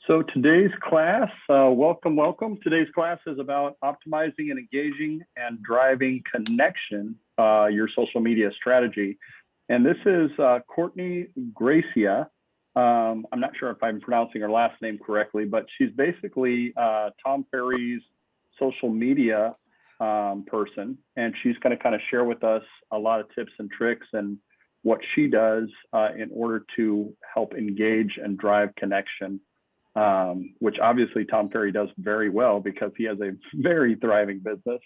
So today's class, welcome. Today's class is about optimizing and engaging and driving connection, your social media strategy. And this is Courtney Gracia. I'm not sure if I'm pronouncing her last name correctly, but she's basically Tom Ferry's social media person. And she's going to kind of share with us a lot of tips and tricks and what she does in order to help engage and drive connection. Which obviously Tom Ferry does very well because he has a very thriving business.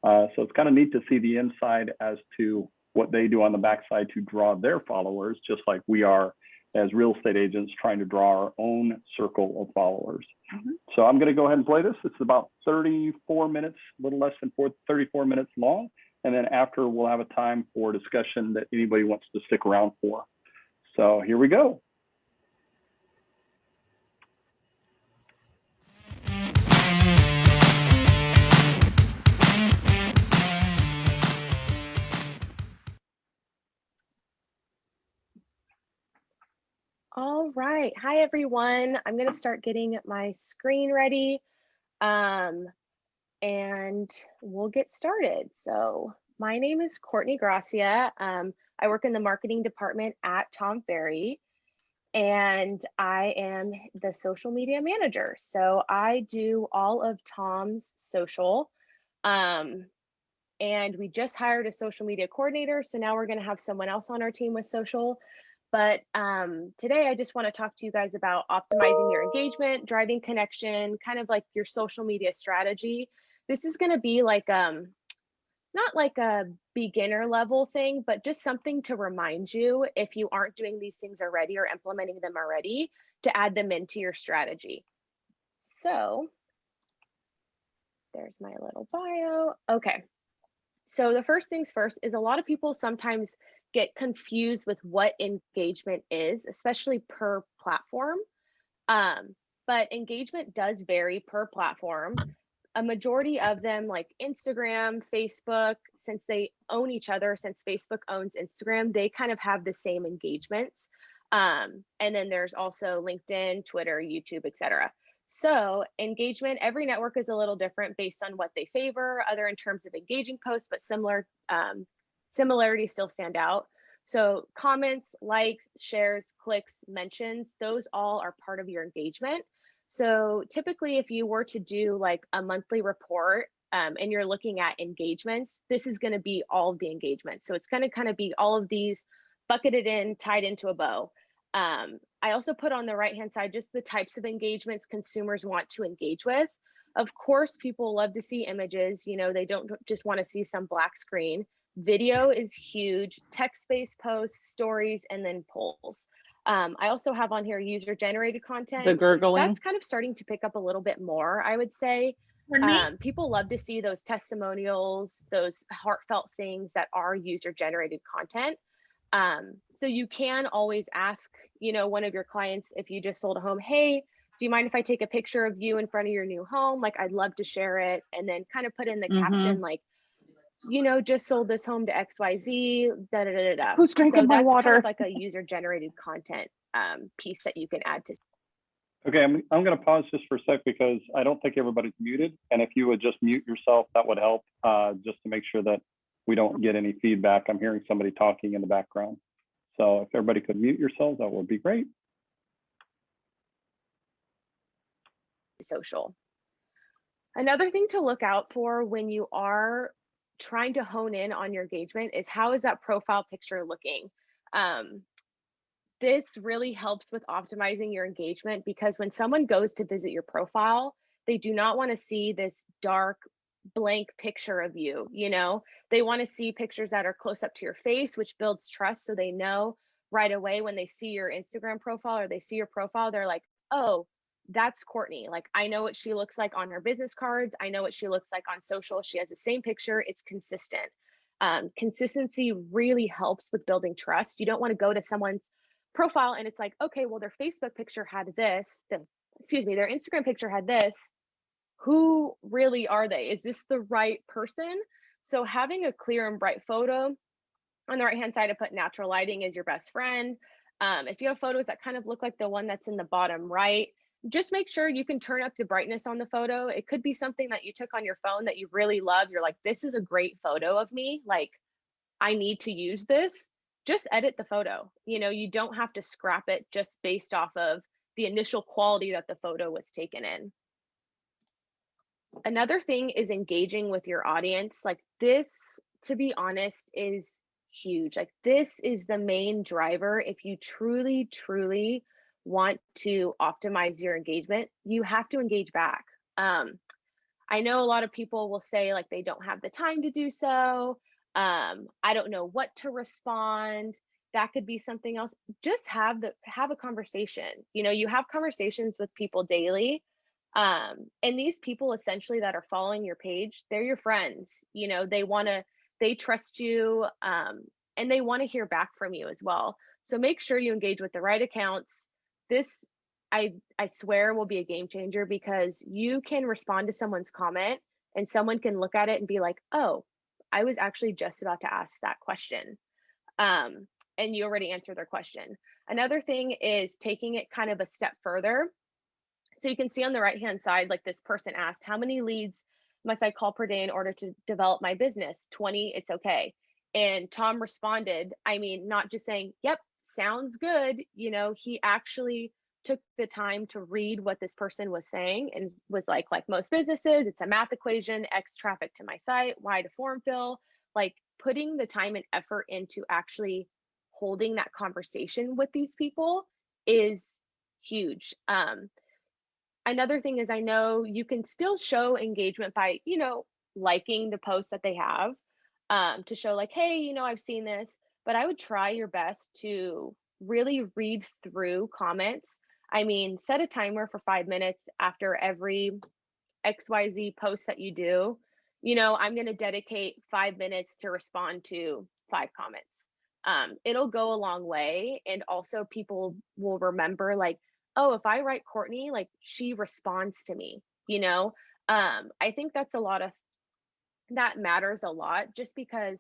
So it's kind of neat to see the inside as to what they do on the backside to draw their followers, just like we are as real estate agents trying to draw our own circle of followers. So I'm going to go ahead and play this. It's about 34 minutes, a little less than 34 minutes long. And then after, we'll have a time for discussion that anybody wants to stick around for. So here we go. All right. Hi, everyone. I'm going to start getting my screen ready and we'll get started. So my name is Courtney Gracia. I work in the marketing department at Tom Ferry, and I am the social media manager. So I do all of Tom's social. And we just hired a social media coordinator. So now we're going to have someone else on our team with social. But today I just want to talk to you guys about optimizing your engagement, driving connection, kind of like your social media strategy. This is going to be like not like a beginner level thing, but just something to remind you if you aren't doing these things already or implementing them already, to add them into your strategy. So there's my little bio. Okay. So the first things first is a lot of people sometimes get confused with what engagement is, especially per platform. But engagement does vary per platform. A majority of them, like Instagram, Facebook, since they own each other, since Facebook owns Instagram, they kind of have the same engagements. And then there's also LinkedIn, Twitter, YouTube, etc. So engagement, every network is a little different based on what they favor, other in terms of engaging posts, but similarities still stand out. So comments, likes, shares, clicks, mentions, those all are part of your engagement. So typically if you were to do like a monthly report and you're looking at engagements, this is going to be all of the engagements. So it's going to kind of be all of these bucketed in, tied into a bow. I also put on the right-hand side just the types of engagements consumers want to engage with. Of course, people love to see images. You know, they don't just want to see some black screen. Video is huge, text-based posts, stories, and then polls. I also have on here user-generated content. The gurgling. That's kind of starting to pick up a little bit more, I would say. People love to see those testimonials, those heartfelt things that are user-generated content. So you can always ask, you know, one of your clients, if you just sold a home, hey, do you mind if I take a picture of you in front of your new home? Like, I'd love to share it. And then kind of put in the caption, like, you know, just sold this home to XYZ, da da da da. Who's drinking my water? Kind of like a user-generated content piece that you can add to. Okay, I'm going to pause just for a sec because I don't think everybody's muted. And if you would just mute yourself, that would help just to make sure that we don't get any feedback. I'm hearing somebody talking in the background. So if everybody could mute yourselves, that would be great. Social. Another thing to look out for when you are trying to hone in on your engagement is how is that profile picture looking? This really helps with optimizing your engagement because when someone goes to visit your profile, they do not want to see this dark, blank picture of you. You know, they want to see pictures that are close up to your face, which builds trust. So they know right away when they see your Instagram profile or they see your profile, they're like, oh, that's Courtney. Like, I know what she looks like on her business cards. I know what she looks like on social. She has the same picture. It's consistent. Consistency really helps with building trust. You don't want to go to someone's profile and it's like, okay, well, their Facebook picture had this, their Instagram picture had this. Who really are they? Is this the right person? So having a clear and bright photo. On the right-hand side, I put natural lighting is your best friend. If you have photos that kind of look like the one that's in the bottom right, just make sure you can turn up the brightness on the photo. It could be something that you took on your phone that you really love. You're like, this is a great photo of me. Like, I need to use this. Just edit the photo. You don't have to scrap it just based off of the initial quality that the photo was taken in. Another thing is engaging with your audience. Like this, to be honest, is huge. Like this is the main driver. If you truly, truly want to optimize your engagement, you have to engage back. I know a lot of people will say like they don't have the time to do so. I don't know what to respond. That could be something else. Just have a conversation. You have conversations with people daily. And these people essentially that are following your page, they're your friends. They trust you, and they want to hear back from you as well. So make sure you engage with the right accounts. This, I swear, will be a game changer, because you can respond to someone's comment and someone can look at it and be like, oh, I was actually just about to ask that question. And you already answered their question. Another thing is taking it kind of a step further. So you can see on the right-hand side, like this person asked, how many leads must I call per day in order to develop my business? 20, it's okay. And Tom responded, not just saying, yep, sounds good. He actually took the time to read what this person was saying and was like most businesses, it's a math equation, X traffic to my site, Y to form fill, like putting the time and effort into actually holding that conversation with these people is huge. Another thing is, I know you can still show engagement by, liking the posts that they have, to show like, hey, I've seen this, but I would try your best to really read through comments. Set a timer for 5 minutes after every XYZ post that you do. I'm going to dedicate 5 minutes to respond to 5 comments. It'll go a long way. And also people will remember like, oh, if I write Courtney, like she responds to me, I think that matters a lot, just because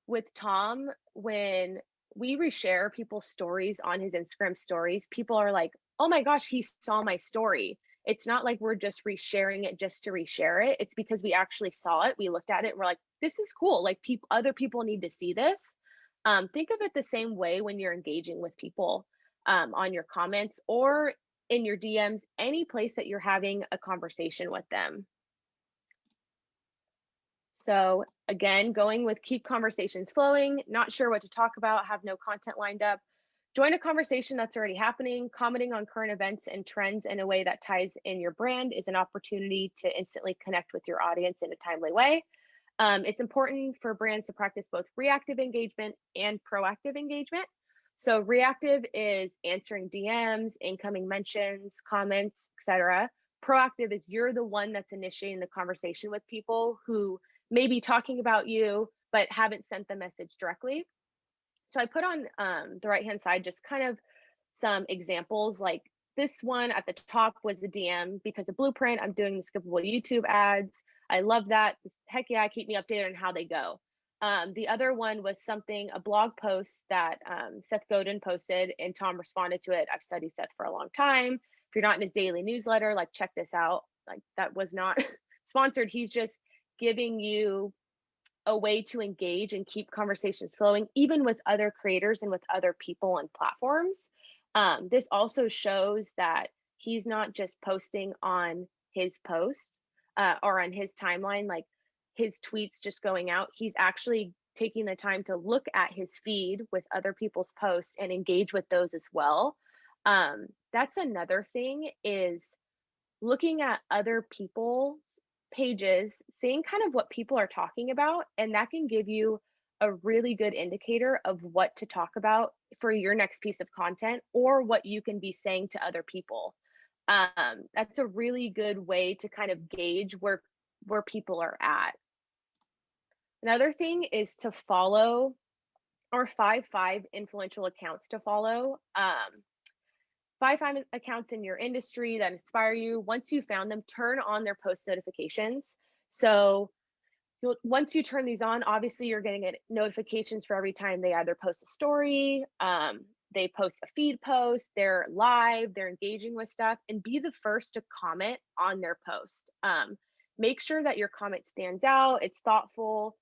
with Tom, when we reshare people's stories on his Instagram stories, people are like, oh my gosh, he saw my story. It's not like we're just resharing it just to reshare it. It's because we actually saw it. We looked at it and we're like, this is cool. Like other people need to see this. Think of it the same way when you're engaging with people, on your comments or in your DMs, any place that you're having a conversation with them. So again, going with keep conversations flowing, not sure what to talk about, have no content lined up. Join a conversation that's already happening. Commenting on current events and trends in a way that ties in your brand is an opportunity to instantly connect with your audience in a timely way. It's important for brands to practice both reactive engagement and proactive engagement. So reactive is answering DMs, incoming mentions, comments, etc. Proactive is you're the one that's initiating the conversation with people who may be talking about you, but haven't sent the message directly. So I put on the right-hand side just kind of some examples. Like this one at the top was a DM because of Blueprint. I'm doing the skippable YouTube ads. I love that. Heck yeah, keep me updated on how they go. The other one was a blog post that Seth Godin posted, and Tom responded to it. I've studied Seth for a long time. If you're not in his daily newsletter, like check this out. Like that was not sponsored. He's just giving you a way to engage and keep conversations flowing, even with other creators and with other people and platforms. This also shows that he's not just posting on his post or on his timeline, like his tweets just going out. He's actually taking the time to look at his feed with other people's posts and engage with those as well. That's another thing, is looking at other people's pages, seeing kind of what people are talking about, and that can give you a really good indicator of what to talk about for your next piece of content, or what you can be saying to other people. That's a really good way to kind of gauge where people are at. Another thing is to follow or five influential accounts to follow. Five accounts in your industry that inspire you. Once you found them, turn on their post notifications. So once you turn these on, obviously you're going to get notifications for every time they either post a story, they post a feed post, they're live, they're engaging with stuff, and be the first to comment on their post. Make sure that your comment stands out, it's thoughtful.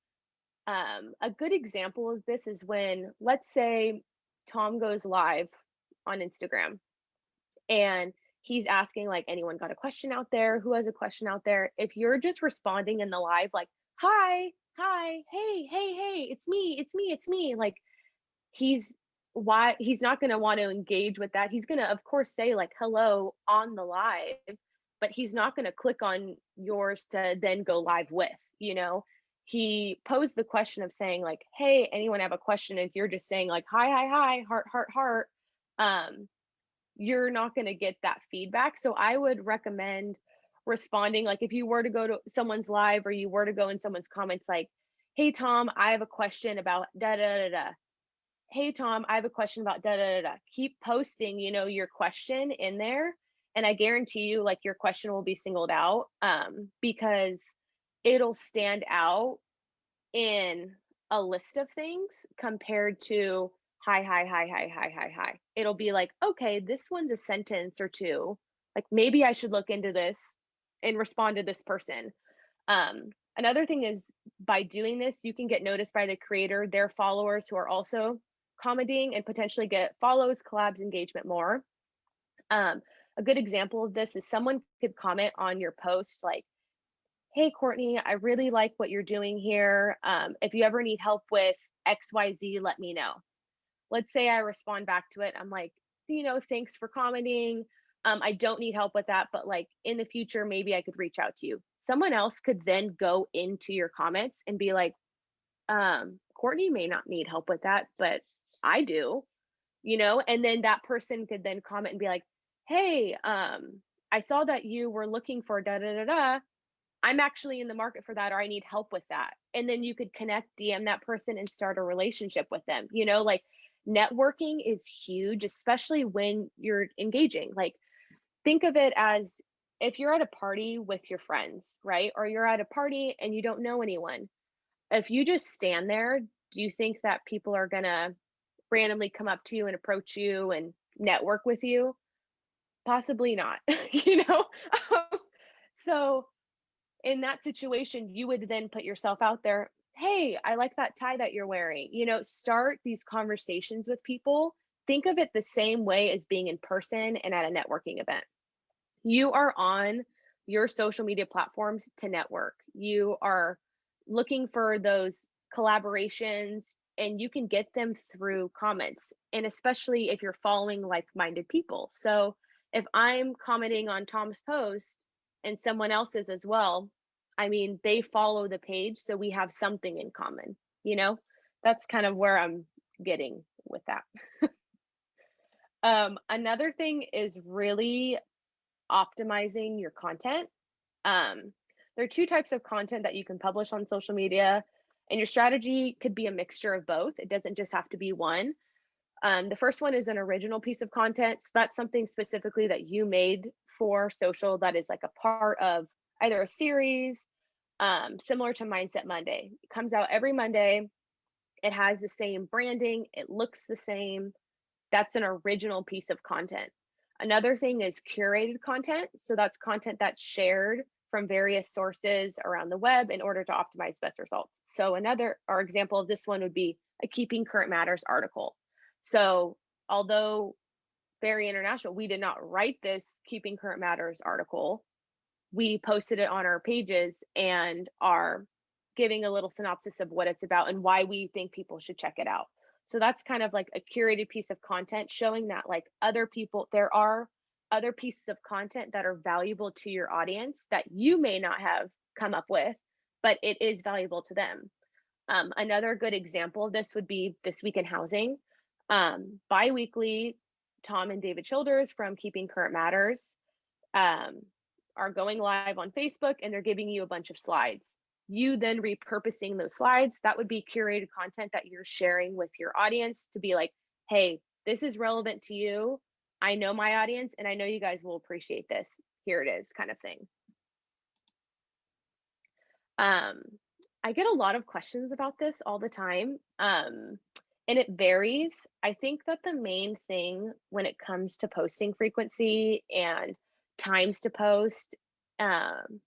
A good example of this is when, let's say, Tom goes live on Instagram and he's asking, like, anyone got a question out there? Who has a question out there? If you're just responding in the live, like, hi, hi, hey, hey, hey, it's me, it's me, it's me, like, he's he's not going to want to engage with that. He's going to, of course, say like hello on the live, but he's not going to click on yours to then go live with, he posed the question of saying like, hey, anyone have a question? If you're just saying like, hi, hi, hi, heart, heart, heart, you're not going to get that feedback. So I would recommend responding, like if you were to go to someone's live or you were to go in someone's comments, like, hey, Tom, I have a question about da da da da. Hey, Tom, I have a question about da da da da. Keep posting, your question in there. And I guarantee you, like, your question will be singled out, because it'll stand out in a list of things compared to hi, hi, hi, hi, hi, hi, hi. It'll be like, okay, this one's a sentence or two. Like, maybe I should look into this and respond to this person. Another thing is, by doing this, you can get noticed by the creator, their followers who are also commenting, and potentially get follows, collabs, engagement more. A good example of this is someone could comment on your post like, hey, Courtney, I really like what you're doing here. If you ever need help with XYZ, let me know. Let's say I respond back to it. I'm like, thanks for commenting. I don't need help with that, but like in the future, maybe I could reach out to you. Someone else could then go into your comments and be like, Courtney may not need help with that, but I do, and then that person could then comment and be like, hey, I saw that you were looking for da da da da. I'm actually in the market for that, or I need help with that. And then you could connect, DM that person and start a relationship with them. Like networking is huge, especially when you're engaging. Like, think of it as if you're at a party with your friends, right? Or you're at a party and you don't know anyone. If you just stand there, do you think that people are going to randomly come up to you and approach you and network with you? Possibly not, you know? So in that situation, you would then put yourself out there. Hey, I like that tie that you're wearing. Start these conversations with people. Think of it the same way as being in person and at a networking event. You are on your social media platforms to network. You are looking for those collaborations, and you can get them through comments, and especially if you're following like-minded people. So if I'm commenting on Tom's post and someone else's as well, I mean, they follow the page, so we have something in common. That's kind of where I'm getting with that. Another thing is really optimizing your content. There are two types of content that you can publish on social media, and your strategy could be a mixture of both. It doesn't just have to be one. The first one is an original piece of content. So that's something specifically that you made for social that is like a part of either a series, similar to Mindset Monday. It comes out every Monday. It has the same branding. It looks the same. That's an original piece of content. Another thing is curated content. So that's content that's shared from various sources around the web in order to optimize best results. So our example of this one would be a Keeping Current Matters article. So although very international, we did not write this Keeping Current Matters article. We posted it on our pages and are giving a little synopsis of what it's about and why we think people should check it out. So that's kind of like a curated piece of content showing that like there are other pieces of content that are valuable to your audience that you may not have come up with, but it is valuable to them. Another good example of this would be This Week in Housing. Bi-weekly, Tom and David Childers from Keeping Current Matters are going live on Facebook, and they're giving you a bunch of slides. You then repurposing those slides, that would be curated content that you're sharing with your audience to be like, hey, this is relevant to you. I know my audience, and I know you guys will appreciate this. Here it is, kind of thing. I get a lot of questions about this all the time. And it varies. I think that the main thing when it comes to posting frequency and times to post, um,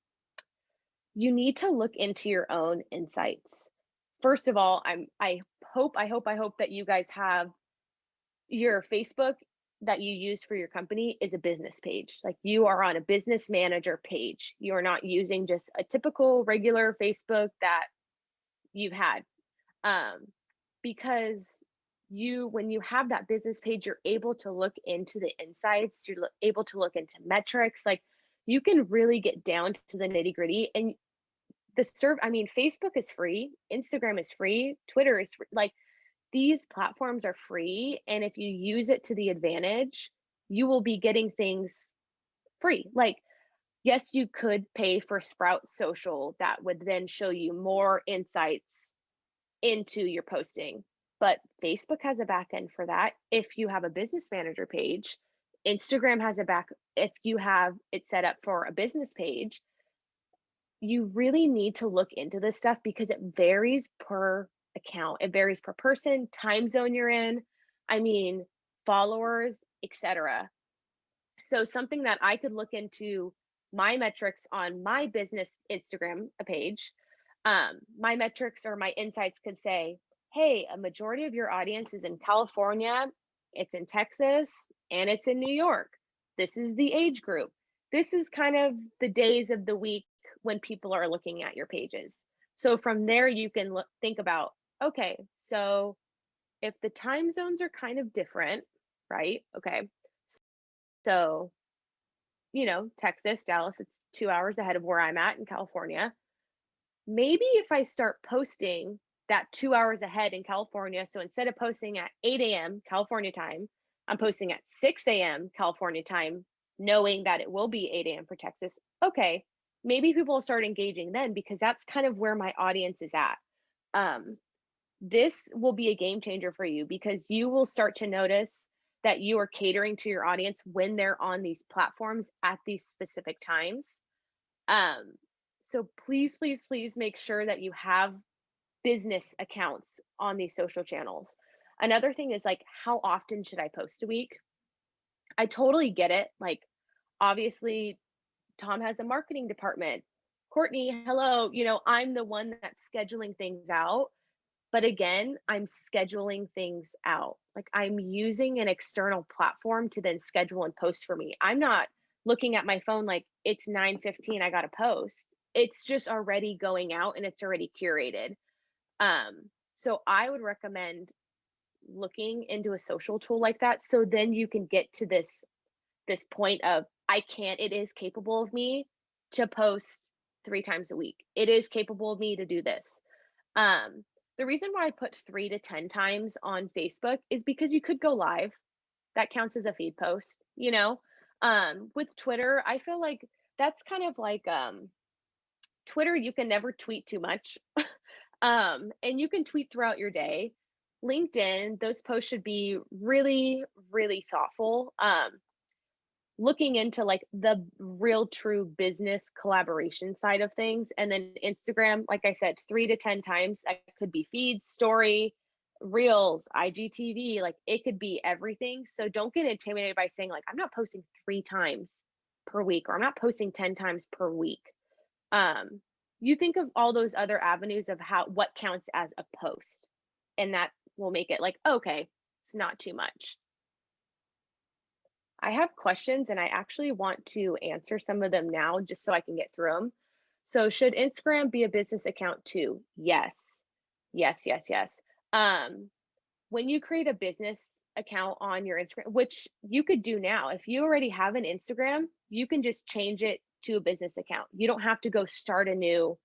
you need to look into your own insights. First of all, I hope that you guys have your Facebook that you use for your company is a business page. Like you are on a business manager page. You're not using just a typical regular Facebook that you've had. Um, because when you have that business page, you're able to look into the insights, able to look into metrics. Like you can really get down to the nitty gritty. And I mean, Facebook is free, Instagram is free, Twitter is free. Like these platforms are free. And if you use it to the advantage, you will be getting things free. Like, yes, you could pay for Sprout Social that would then show you more insights into your posting. But Facebook has a back end for that. If you have a business manager page, Instagram has a back. If you have it set up for a business page, you really need to look into this stuff because it varies per account. It varies per person, time zone you're in, I mean, followers, etc. So something that I could look into my metrics on my business Instagram page, my metrics or my insights could say, hey, a majority of your audience is in California, it's in Texas, and it's in New York. This is the age group. This is kind of the days of the week when people are looking at your pages. So from there, you can think about, okay, so if the time zones are kind of different, right? Okay. So Texas, Dallas, it's 2 hours ahead of where I'm at in California. Maybe if I start posting that 2 hours ahead in California, so instead of posting at 8 a.m. California time, I'm posting at 6 a.m. California time, knowing that it will be 8 a.m. for Texas. Okay, maybe people will start engaging then because that's kind of where my audience is at. Um, this will be a game changer for you because you will start to notice that you are catering to your audience when they're on these platforms at these specific times. Um, so please, please, please make sure that you have business accounts on these social channels. Another thing is like, how often should I post a week? I totally get it. Like, obviously, Tom has a marketing department. Courtney, hello. I'm the one that's scheduling things out. But again, I'm scheduling things out. Like I'm using an external platform to then schedule and post for me. I'm not looking at my phone like it's 9:15, I got to post. It's just already going out and it's already curated. So I would recommend looking into a social tool like that so then you can get to this point of it is capable of me to post 3 times a week. It is capable of me to do this. Um, the reason why I put 3 to 10 times on Facebook is because you could go live. That counts as a feed post, With Twitter, I feel like that's kind of like Twitter, you can never tweet too much. And you can tweet throughout your day. LinkedIn, those posts should be really, really thoughtful. Looking into like the real true business collaboration side of things. And then Instagram, like I said, 3 to 10 times. That could be feed, story, reels, IGTV, like it could be everything. So don't get intimidated by saying, like, I'm not posting 3 times per week or I'm not posting 10 times per week. Um, you think of all those other avenues of what counts as a post, and that will make it like, okay, it's not too much. I have questions and I actually want to answer some of them now just so I can get through them. So, should Instagram be a business account too? Yes. Yes, yes, yes. Um, when you create a business account on your Instagram, which you could do now, if you already have an Instagram, you can just change it to a business account. You don't have to go start a new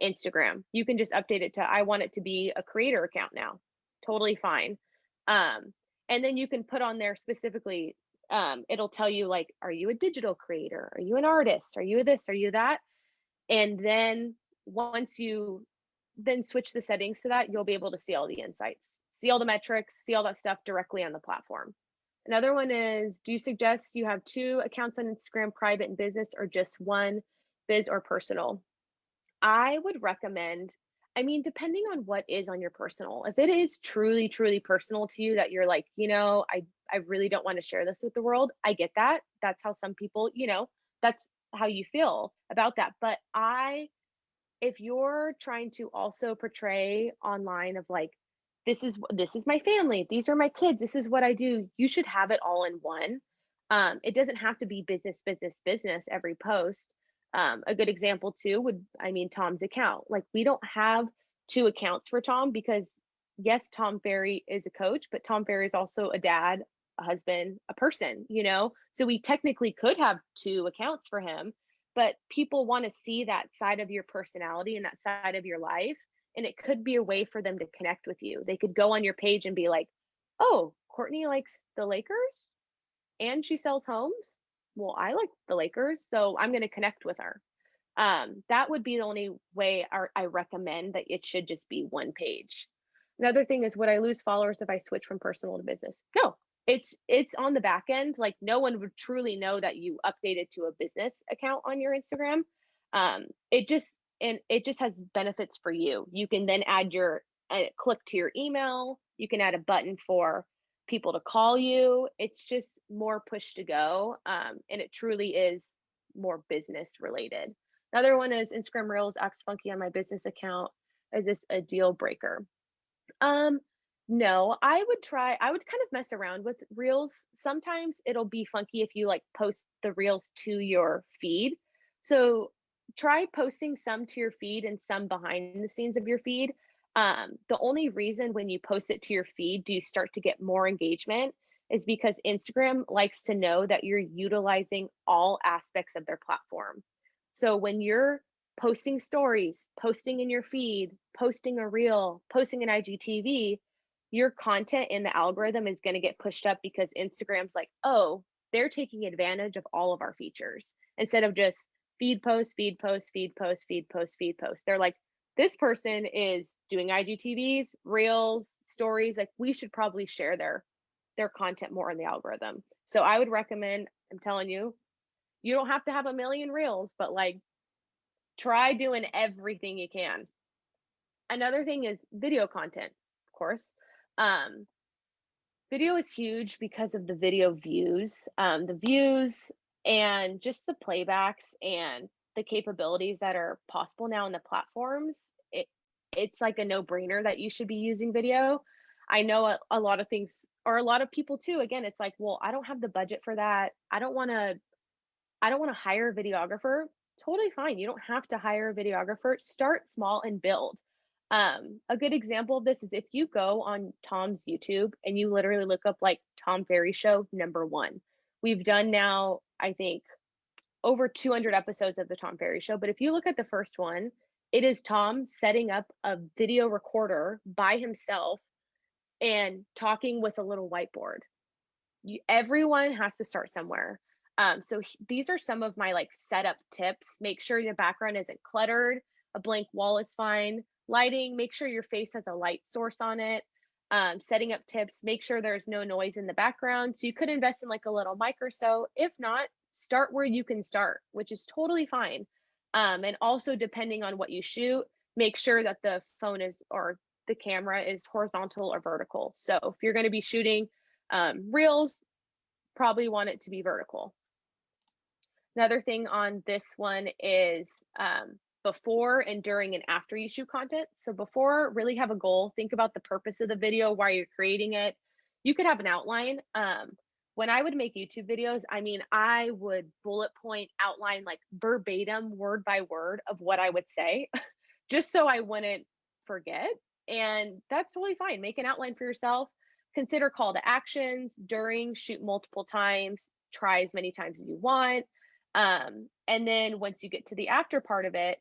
Instagram. You can just update it to, I want it to be a creator account now. Totally fine. Um, and then you can put on there specifically, it'll tell you like, are you a digital creator? Are you an artist? Are you this? Are you that? And then once you then switch the settings to that, you'll be able to see all the insights, see all the metrics, see all that stuff directly on the platform. Another one is, do you suggest you have 2 accounts on Instagram, private and business, or just one, biz or personal? I would recommend, I mean, depending on what is on your personal, if it is truly, truly personal to you that you're like, I really don't want to share this with the world. I get that. That's how some people, that's how you feel about that. But if you're trying to also portray online of like, this is my family, these are my kids, this is what I do, you should have it all in one. It doesn't have to be business, business, business every post. A good example too Tom's account. Like we don't have two accounts for Tom because yes, Tom Ferry is a coach, but Tom Ferry is also a dad, a husband, a person. So we technically could have two accounts for him, but people want to see that side of your personality and that side of your life. And it could be a way for them to connect with you. They could go on your page and be like, oh, Courtney likes the Lakers and she sells homes. Well, I like the Lakers, so I'm going to connect with her. That would be the only way I recommend that it should just be one page. Another thing is, would I lose followers if I switch from personal to business? No, it's on the back end. Like no one would truly know that you updated to a business account on your Instagram. It just has benefits for you. You can then add your click to your email. You can add a button for people to call you. It's just more push to go, and it truly is more business related. Another one is Instagram Reels acts funky on my business account. Is this a deal breaker? Um, no, I would kind of mess around with Reels. Sometimes it'll be funky if you like post the Reels to your feed. So try posting some to your feed and some behind the scenes of your feed. The only reason when you post it to your feed do you start to get more engagement is because Instagram likes to know that you're utilizing all aspects of their platform. So when you're posting stories, posting in your feed, posting a reel, posting an IGTV, your content in the algorithm is going to get pushed up because Instagram's like, oh, they're taking advantage of all of our features instead of just feed post, feed post, feed post, feed post, feed post. They're like, this person is doing IGTVs, reels, stories. Like we should probably share their content more in the algorithm. So I would recommend, I'm telling you, you don't have to have a million reels, but like try doing everything you can. Another thing is video content, of course. Um, Video is huge because of the video views, and just the playbacks and the capabilities that are possible now in the platforms. It's like a no-brainer that you should be using video. I know a lot of things, or a lot of people too. Again, it's like, well, I don't have the budget for that. I don't want to hire a videographer. Totally fine. You don't have to hire a videographer. Start small and build. A good example of this is if you go on Tom's YouTube and you literally look up like Tom Ferry Show #1. We've done now, I think, over 200 episodes of the Tom Ferry Show. But if you look at the first one, it is Tom setting up a video recorder by himself and talking with a little whiteboard. Everyone has to start somewhere. So these are some of my like setup tips. Make sure your background isn't cluttered. A blank wall is fine. Lighting, make sure your face has a light source on it. Setting up tips, make sure there's no noise in the background. So you could invest in like a little mic or so. If not, start where you can start, which is totally fine. And also depending on what you shoot, make sure that the phone is, or the camera is horizontal or vertical. So if you're going to be shooting reels, probably want it to be vertical. Another thing on this one is before and during and after you shoot content. So before, really have a goal. Think about the purpose of the video, why you're creating it. You could have an outline. When I would make YouTube videos, I would bullet point outline like verbatim, word by word of what I would say, just so I wouldn't forget. And that's totally fine. Make an outline for yourself. Consider call to actions during, shoot multiple times, try as many times as you want. And then once you get to the after part of it,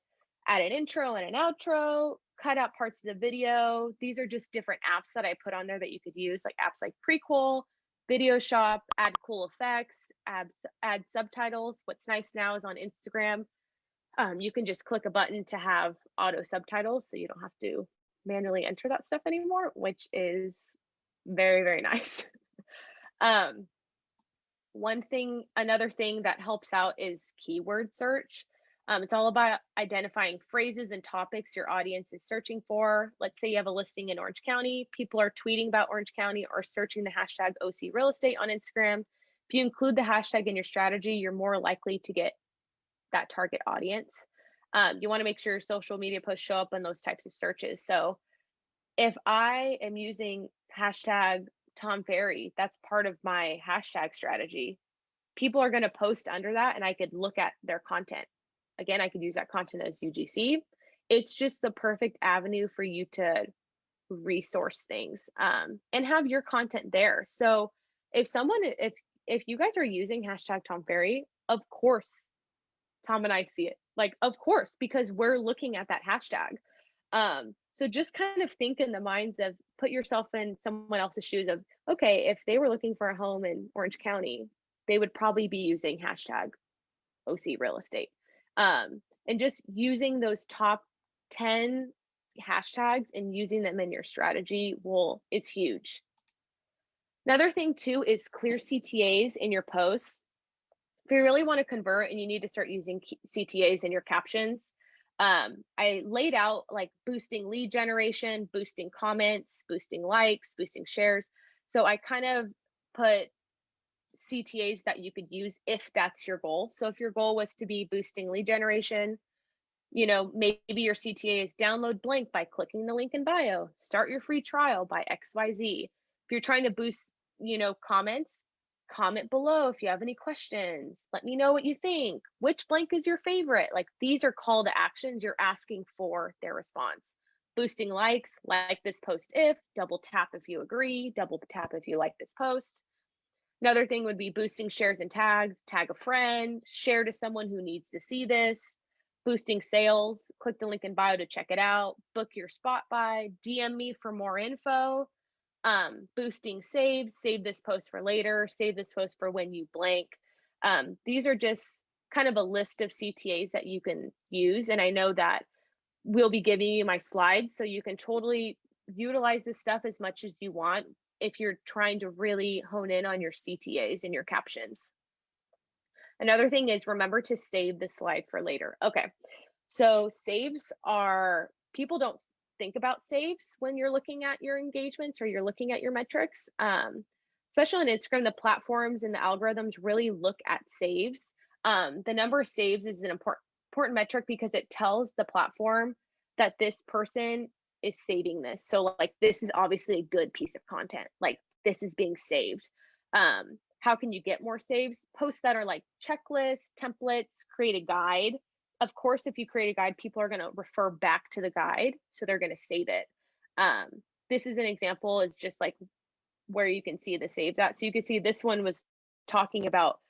add an intro and an outro, cut out parts of the video. These are just different apps that I put on there that you could use, like apps like Prequel, Video Shop, add cool effects, add subtitles. What's nice now is on Instagram, you can just click a button to have auto subtitles, so you don't have to manually enter that stuff anymore, which is very, very nice. Another thing that helps out is keyword search. It's all about identifying phrases and topics your audience is searching for. Let's say you have a listing in Orange County, people are tweeting about Orange County or searching the hashtag OC real estate on Instagram. If you include the hashtag in your strategy, you're more likely to get that target audience. You want to make sure your social media posts show up in those types of searches. So if I am using hashtag Tom Ferry, that's part of my hashtag strategy. People are going to post under that and I could look at their content. Again, I could use that content as UGC. It's just the perfect avenue for you to resource things and have your content there. So if you guys are using hashtag Tom Ferry, of course, Tom and I see it. Like, of course, because we're looking at that hashtag. So just kind of think in the minds of, put yourself in someone else's shoes of, okay, if they were looking for a home in Orange County, they would probably be using hashtag OC real estate. And just using those top 10 hashtags and using them in your strategy it's huge. Another thing too is clear CTAs in your posts. If you really want to convert and you need to start using CTAs in your captions, I laid out like boosting lead generation, boosting comments, boosting likes, boosting shares. So I kind of put CTAs that you could use if that's your goal. So if your goal was to be boosting lead generation, maybe your CTA is download blank by clicking the link in bio, start your free trial by XYZ. If you're trying to boost, comments, comment below if you have any questions. Let me know what you think. Which blank is your favorite? Like, these are call to actions. You're asking for their response. Boosting likes, like this post if, double tap if you agree, double tap if you like this post. Another thing would be boosting shares and tags, tag a friend, share to someone who needs to see this. Boosting sales, click the link in bio to check it out, book your spot buy, DM me for more info. Boosting saves, save this post for later, save this post for when you blank. These are just kind of a list of CTAs that you can use. And I know that we'll be giving you my slides, so you can totally utilize this stuff as much as you want if you're trying to really hone in on your CTAs and your captions. Another thing is, remember to save the slide for later. Okay, so saves are, people don't think about saves when you're looking at your engagements or you're looking at your metrics. Especially on Instagram, the platforms and the algorithms really look at saves. The number of saves is an important metric because it tells the platform that this person is saving this. So like, this is obviously a good piece of content. Like, this is being saved. How can you get more saves? Posts that are like checklists, templates, create a guide. Of course, if you create a guide, people are going to refer back to the guide, so they're going to save it. This is an example, is just like where you can see the saves at. So you can see this one was talking about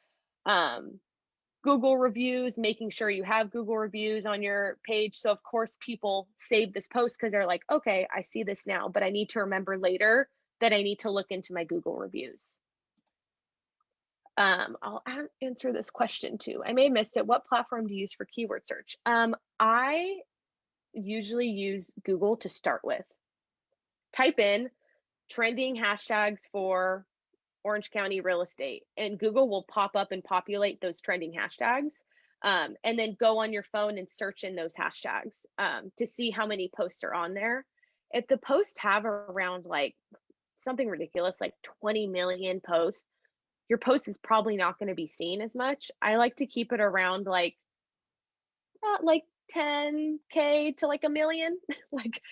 Google reviews, making sure you have Google reviews on your page. So of course, people save this post because they're like, okay, I see this now, but I need to remember later that I need to look into my Google reviews. I'll answer this question too. I may have missed it. What platform do you use for keyword search? I usually use Google to start with. Type in trending hashtags for Orange County real estate, and Google will pop up and populate those trending hashtags. And then go on your phone and search in those hashtags to see how many posts are on there. If the posts have around like something ridiculous, like 20 million posts, your post is probably not going to be seen as much. I like to keep it around like 10K to like a million, like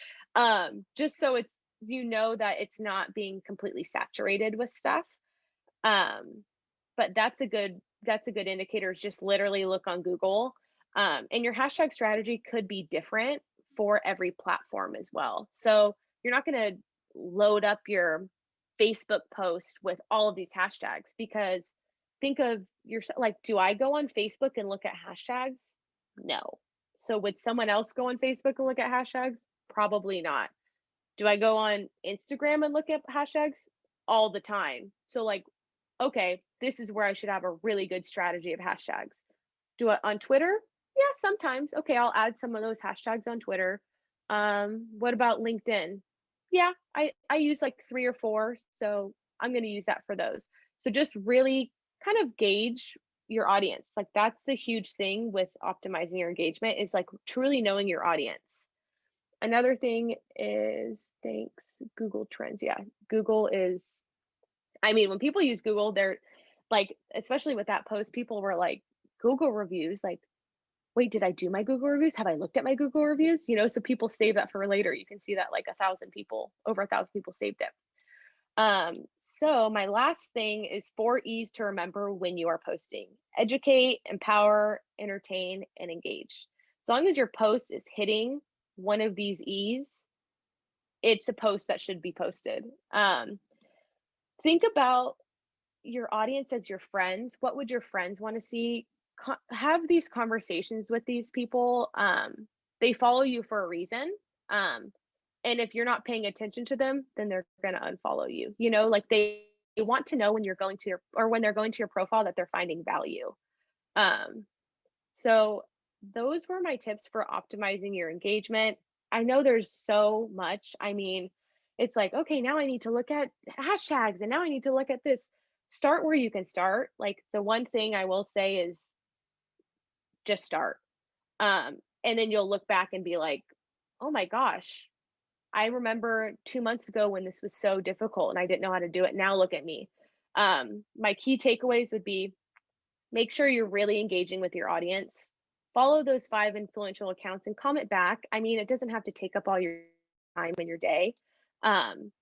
just so it's, that it's not being completely saturated with stuff. But that's a good indicator, is just literally look on Google. And your hashtag strategy could be different for every platform as well. So you're not going to load up your Facebook post with all of these hashtags, because think of yourself, like, do I go on Facebook and look at hashtags? No. So would someone else go on Facebook and look at hashtags? Probably not. Do I go on Instagram and look at hashtags? All the time. So like, okay, this is where I should have a really good strategy of hashtags. Do it on Twitter? Yeah, sometimes. Okay, I'll add some of those hashtags on Twitter. What about LinkedIn? Yeah, I use like 3 or 4, so I'm going to use that for those. So just really kind of gauge your audience. Like that's the huge thing with optimizing your engagement is like truly knowing your audience. Another thing is thanks Google Trends. Yeah, Google is, I mean, when people use Google, they're like, especially with that post, people were like, Google reviews, like, wait, did I do my Google reviews? Have I looked at my Google reviews? You know, so people save that for later. You can see that like 1,000 people, over 1,000 people saved it. So my last thing is 4 E's to remember when you are posting: educate, empower, entertain, and engage. As long as your post is hitting one of these E's, it's a post that should be posted. Think about your audience as your friends. What would your friends want to see? Have these conversations with these people. They follow you for a reason. And if you're not paying attention to them, then they're going to unfollow you. You know, like they want to know when you're going to your, or when they're going to your profile, that they're finding value. Um, so those were my tips for optimizing your engagement. I know there's so much. I mean, it's like, okay, now I need to look at hashtags and now I need to look at this. Start where you can start. Like the one thing I will say is just start. And then you'll look back and be like, oh my gosh, I remember 2 months ago when this was so difficult and I didn't know how to do it. Now look at me. My key takeaways would be: make sure you're really engaging with your audience. Follow those 5 influential accounts and comment back. I mean, it doesn't have to take up all your time in your day. Um,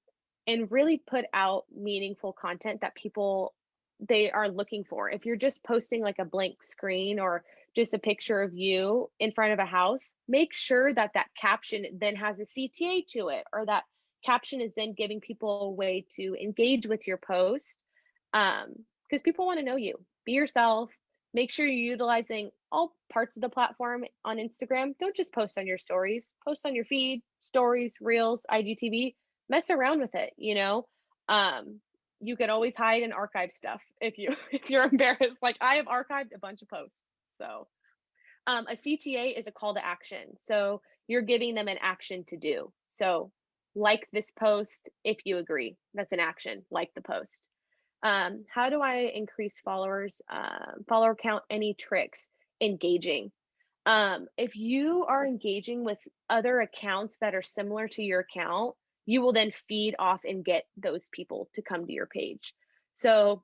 and really put out meaningful content that people, they are looking for. If you're just posting like a blank screen or just a picture of you in front of a house, make sure that that caption then has a CTA to it, or that caption is then giving people a way to engage with your post. Because people want to know you. Be yourself. Make sure you're utilizing all parts of the platform on Instagram. Don't just post on your stories. Post on your feed, stories, reels, IGTV. Mess around with it, you know. You can always hide and archive stuff if you if you're embarrassed. Like I have archived a bunch of posts. So a CTA is a call to action. So you're giving them an action to do. So like this post if you agree. That's an action. Like the post. How do I increase followers? Follower count, any tricks? Engaging. If you are engaging with other accounts that are similar to your account, you will then feed off and get those people to come to your page. So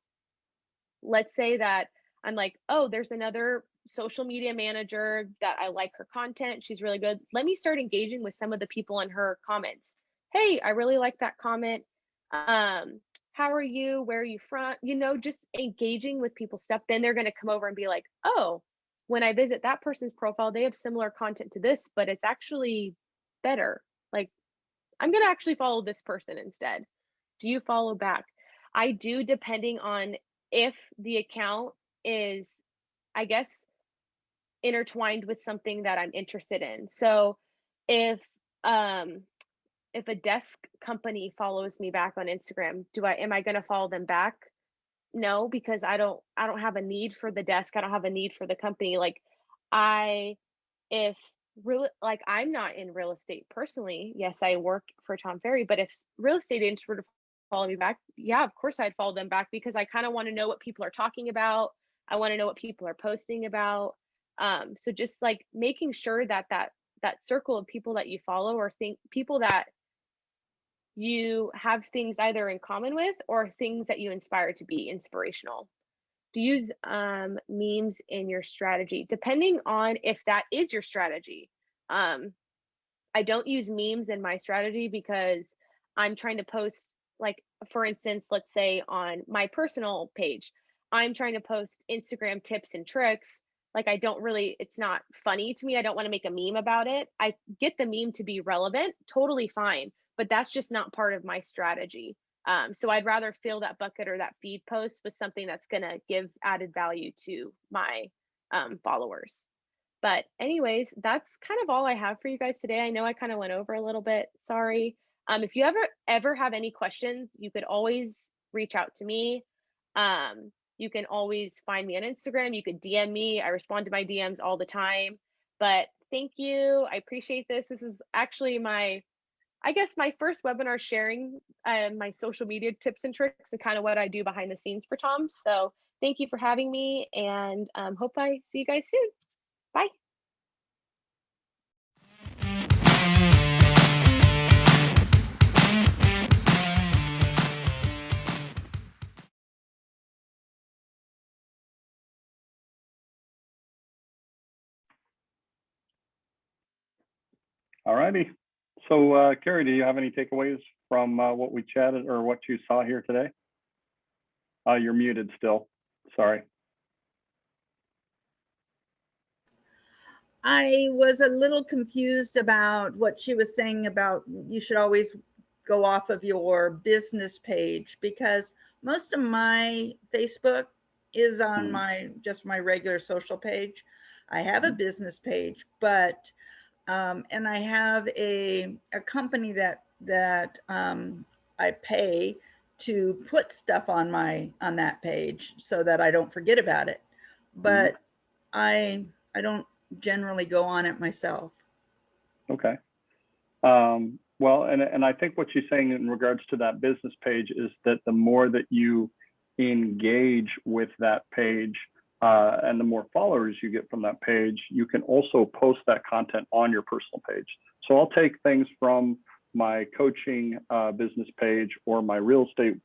let's say that I'm like, oh, there's another social media manager that I like her content. She's really good. Let me start engaging with some of the people in her comments. Hey, I really like that comment. How are you? Where are you from? You know, just engaging with people's stuff. Then they're going to come over and be like, oh, when I visit that person's profile, they have similar content to this, but it's actually better. Like, I'm going to actually follow this person instead. Do you follow back? I do, depending on if the account is, I guess, intertwined with something that I'm interested in. So if um if a desk company follows me back on Instagram, am I going to follow them back? No, because I don't have a need for the desk. I don't have a need for the company. Like I if real like I'm not in real estate personally. Yes, I work for Tom Ferry, but if real estate agents were to follow me back, yeah, of course I'd follow them back because I kind of want to know what people are talking about. I want to know what people are posting about. So just like making sure that that circle of people that you follow or think people that you have things either in common with or things that you inspire to be inspirational. To use memes in your strategy, depending on if that is your strategy. Um, I don't use memes in my strategy because I'm trying to post, like, for instance, let's say on my personal page, I'm trying to post Instagram tips and tricks. Like, I don't really, it's not funny to me. I don't want to make a meme about it. I get the meme to be relevant, totally fine, but that's just not part of my strategy. So I'd rather fill that bucket or that feed post with something that's going to give added value to my followers. But anyways, that's kind of all I have for you guys today. I know I kind of went over a little bit. Sorry. If you ever have any questions, you could always reach out to me. You can always find me on Instagram. You could DM me. I respond to my DMs all the time. But thank you. I appreciate this. This is actually I guess my first webinar sharing my social media tips and tricks and kind of what I do behind the scenes for Tom. So Thank you for having me, and hope I see you guys soon. Bye. All righty. So, Carrie, do you have any takeaways from what we chatted or what you saw here today? You're muted still. Sorry. I was a little confused about what she was saying about you should always go off of your business page, because most of my Facebook is on just my regular social page. I have a business page, but and I have a company that I pay to put stuff on that page so that I don't forget about it. But I don't generally go on it myself. Okay. Well, and I think what she's saying in regards to that business page is that the more that you engage with that page and the more followers you get from that page, you can also post that content on your personal page. So I'll take things from my coaching business page or my real estate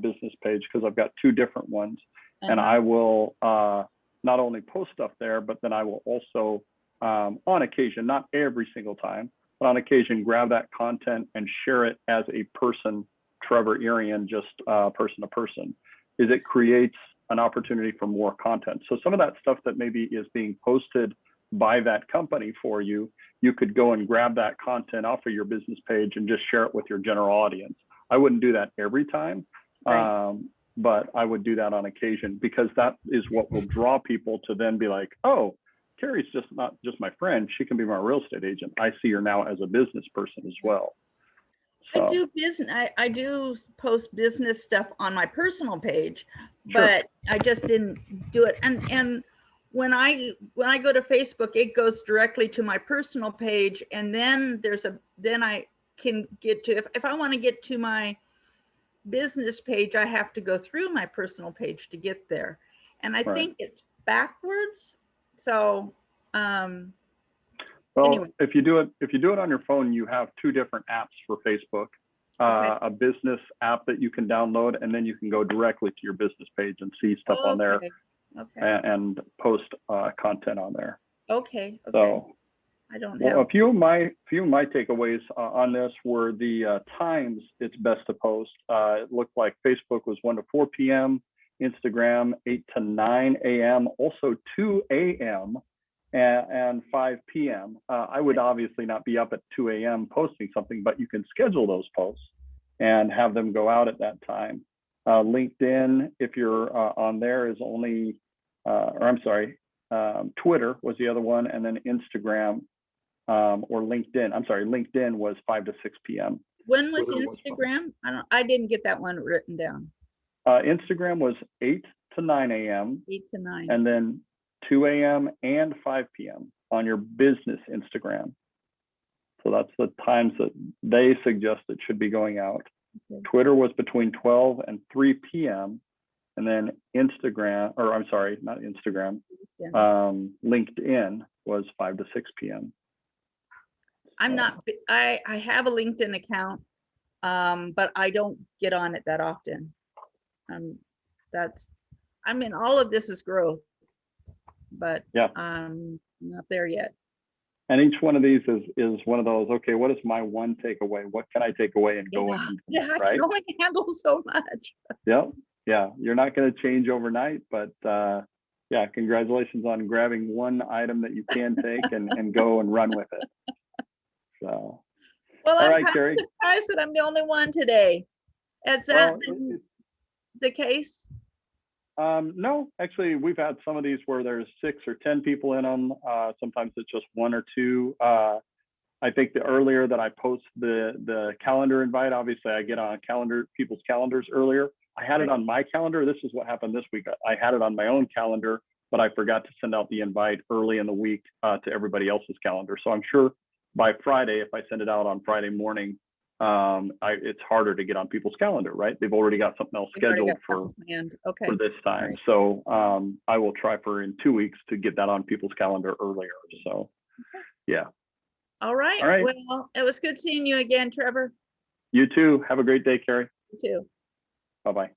business page, because I've got two different ones. And I will not only post stuff there, but then I will also, on occasion, not every single time, but on occasion, grab that content and share it as a person, Trevor Arian, just person to person, is it creates an opportunity for more content. So some of that stuff that maybe is being posted by that company for you, you could go and grab that content off of your business page and just share it with your general audience. I wouldn't do that every time, but I would do that on occasion, because that is what will draw people to then be like, oh, Carrie's just not just my friend, she can be my real estate agent. I see her now as a business person as well. So, I do post business stuff on my personal page, but I just didn't do it. And when I go to Facebook, it goes directly to my personal page, and then then I can get to, if I want to get to my business page, I have to go through my personal page to get there. And I think it's backwards. So well, anyway. if you do it on your phone, you have two different apps for Facebook. A business app that you can download, and then you can go directly to your business page and see stuff on there and post content on there. Okay. So I don't have a few of my takeaways on this were the times it's best to post. It looked like Facebook was 1 to 4 p.m., Instagram 8 to 9 a.m., also 2 a.m. and 5 p.m. I would obviously not be up at 2 a.m. posting something, but you can schedule those posts and have them go out at that time. LinkedIn, if you're on there, is only, Twitter was the other one, and then Instagram or LinkedIn. I'm sorry, LinkedIn was 5 to 6 p.m. When was Instagram? I didn't get that one written down. Instagram was 8 to 9 a.m. 8 to 9. And then 2 a.m. and 5 p.m. on your business Instagram. So that's the times that they suggest it should be going out. Okay. Twitter was between 12 and 3 p.m. And then Instagram, or I'm sorry, not Instagram, LinkedIn was 5 to 6 p.m. I have a LinkedIn account, but I don't get on it that often. All of this is growth, but I'm not there yet. And each one of these is one of those, okay, what is my one takeaway? What can I take away and go and implement, right? I can only handle so much. Yeah, you're not going to change overnight, but yeah, congratulations on grabbing one item that you can take and go and run with it. So, well, I'm kind of surprised that I'm the only one today. Has that been the case? No, actually, we've had some of these where there's 6 or 10 people in them. Sometimes it's just 1 or 2. I think the earlier that I post the calendar invite, obviously I get on people's calendars earlier. I had it on my calendar. This is what happened this week. I had it on my own calendar, but I forgot to send out the invite early in the week to everybody else's calendar. So I'm sure by Friday, if I send it out on Friday morning, it's harder to get on people's calendar, right? They've already got something else We've already scheduled got for something planned. Okay. this time. Right. So I will try for in 2 weeks to get that on people's calendar earlier. So yeah. All right. All right. Well, it was good seeing you again, Trevor. You too. Have a great day, Carrie. You too. Bye-bye.